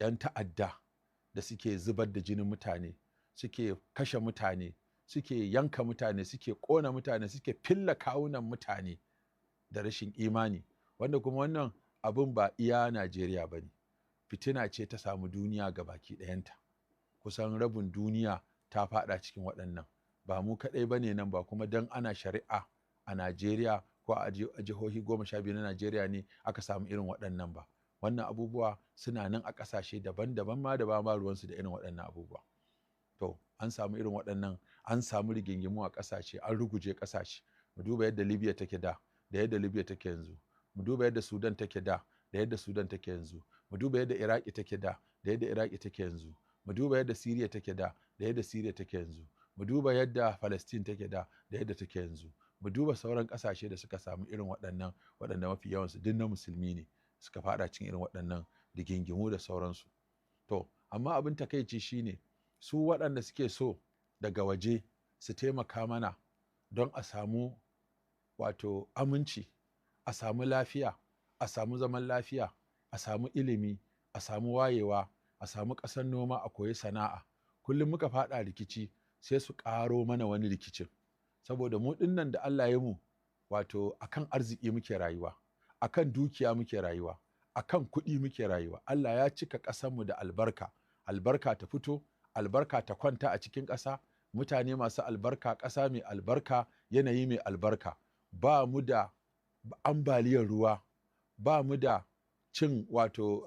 'yan ta'adda da suke zubar da jinin mutane, suke kashe mutane, suke yanka mutane, suke ƙona mutane, suke filla kawunan mutane da rashin imani, wanda kuma wannan abin ba iya Najeriya ba ne, fitina ce ta samu duniya ga baki ɗayanta. Kusan rabin duniya ta faɗa cikin waɗannan, ba mu kaɗai ba ne nan, ba kuma don ana shari'a a Najeriya ko a jihohi 12 na Najeriya ne aka samu irin waɗannan ba. Wannan abubuwa suna nan a ƙasashe daban-daban ma da ba ruwansu da irin waɗannan abubuwa. To, an samu irin waɗannan, an samu rigingimu a ƙasashe, an ruguje ƙasashe. Mu duba yadda Libya take da yadda Libya take yanzu. Mu duba yadda Sudan take da yadda Sudan take yanzu. Mu duba yadda Iraki take da yadda Iraki take yanzu. Mu duba yadda Syria take da yadda Syria take yanzu. Mu duba yadda Palestine take da yadda take yanzu. Mu duba sauran ƙasashe da suka samu irin waɗannan, waɗanda mafi yawansu duk na musulmi ne, suka faɗa cikin irin waɗannan rigingimu da sauransu. To, amma abin takaici shine su waɗanda suke so daga waje su taimaka mana don a samu wato aminci, a samu lafiya, a samu zaman lafiya, a samu ilimi, a samu wayewa, a samu ƙasar noma, a koyi sana'a. Kullum muka faɗa rikici sai su ƙaro mana wani rikicin. Saboda mu ɗinnan da Allah ya mu, wato akan arziki muke rayuwa, akan dukiya muke rayuwa, akan kuɗi muke rayuwa. Allah ya cika ƙasarmu da albarka, albarka ta fito, albarka ta kwanta a cikin ƙasa, mutane masu albarka, ƙasa mai albarka, yanayi mai albarka. Ba mu da ambaliyar ruwa, ba mu da cin wato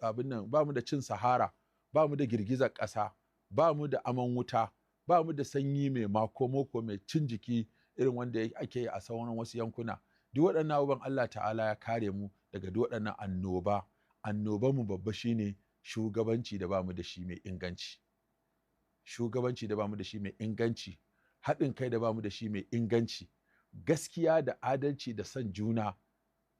abin nan, ba mu da cin sahara, ba mu da girgizar ƙasa, ba mu da aman wuta, ba mu da sanyi mai mako mai cin jiki irin wanda ake yi a sauran wasu yankuna. Duk waɗannan abubuwan Allah ta'ala ya kare mu daga duk waɗannan annoba. Annoban mu babba shine shugabanci da ba mu da shi mai inganci. Shugabanci da ba mu da shi mai inganci, haɗin kai da ba mu da shi mai inganci, gaskiya da adalci da son juna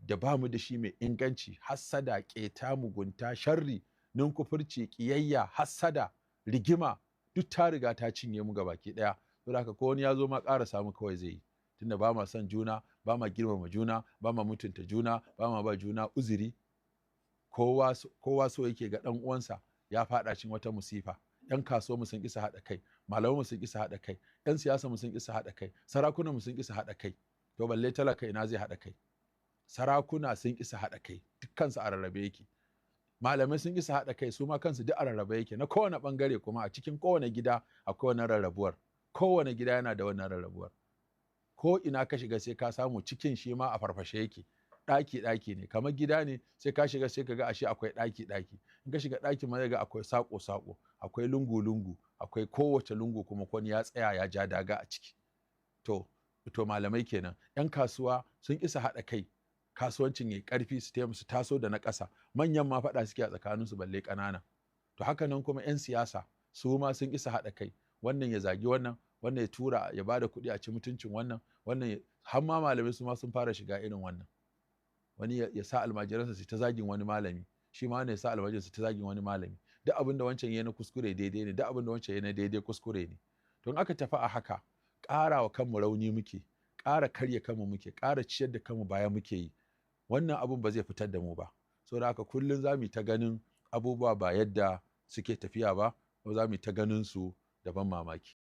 da ba mu da shi mai inganci, hassada, ƙeta, mugunta, sharri, ninkufurci, ƙiyayya, hassada, rigima, duk ta riga ta cinye mu gabaki ɗaya. Saboda haka ko wani ya zo ma ƙara samu kawai zai yi, tunda ba ma son juna, ba ma girmama juna, ba ma mutunta juna, ba ma ba juna uzuri. Kowa so yake ga ɗan uwansa ya faɗa cikin wata musifa. 'Yan kasuwa mu sun ƙisa haɗa kai, malaman mu sun ƙisa haɗa kai, 'yan siyasa mu sun ƙisa haɗa kai, sarakunan mu sun ƙisa haɗa kai. To balle talaka ina zai haɗa kai? Sarakuna sun ƙisa haɗa kai, dukkansu a rarrabe yake. Malamai sun ƙisa haɗa kai, su ma kansu duk a rarrabe yake. Na kowane ɓangare kuma a cikin kowane gida akwai wannan rarrabuwar. Kowane gida yana da wannan rarrabuwar. Ko ina ka shiga sai ka samu cikin shi ma a farfashe yake. Ɗaki ne, kamar gida ne, sai ka shiga sai ka ga ashe akwai ɗaki. In ka shiga ɗaki ma zai ga akwai saƙo, akwai lungu, akwai kowace lungu kuma wani ya tsaya ya ja daga a ciki. To malamai kenan. 'Yan kasuwa sun ƙisa haɗa kai, kasuwancin yayi ƙarfi, su taso da na ƙasa. Manyan ma faɗa suke a tsakaninsu balle ƙanana. To haka nan kuma 'yan siyasa su ma sun ƙisa haɗa kai. Wannan ya zagi wannan ya tura ya bada kuɗi a ci mutuncin wannan har ma malamai su ma sun fara shiga irin wannan. Wani ya sa almajiransa su ta zagin wani malami, shi ma wani ya sa almajiransa ta zagin wani malami. Duk abin da wancan ya na kuskure daidai ne, duk abin da wancan ya na daidai kuskure ne. Don aka tafi a haka, ƙara wa kanmu rauni muke, ƙara karya kanmu muke, ƙara ciyar da kanmu baya muke yi. Wannan abun ba zai fitar da mu ba. Saboda haka kullum za mu yi ta ganin abubuwa ba yadda suke tafiya ba, ko za mu yi ta ganin su da ban mamaki.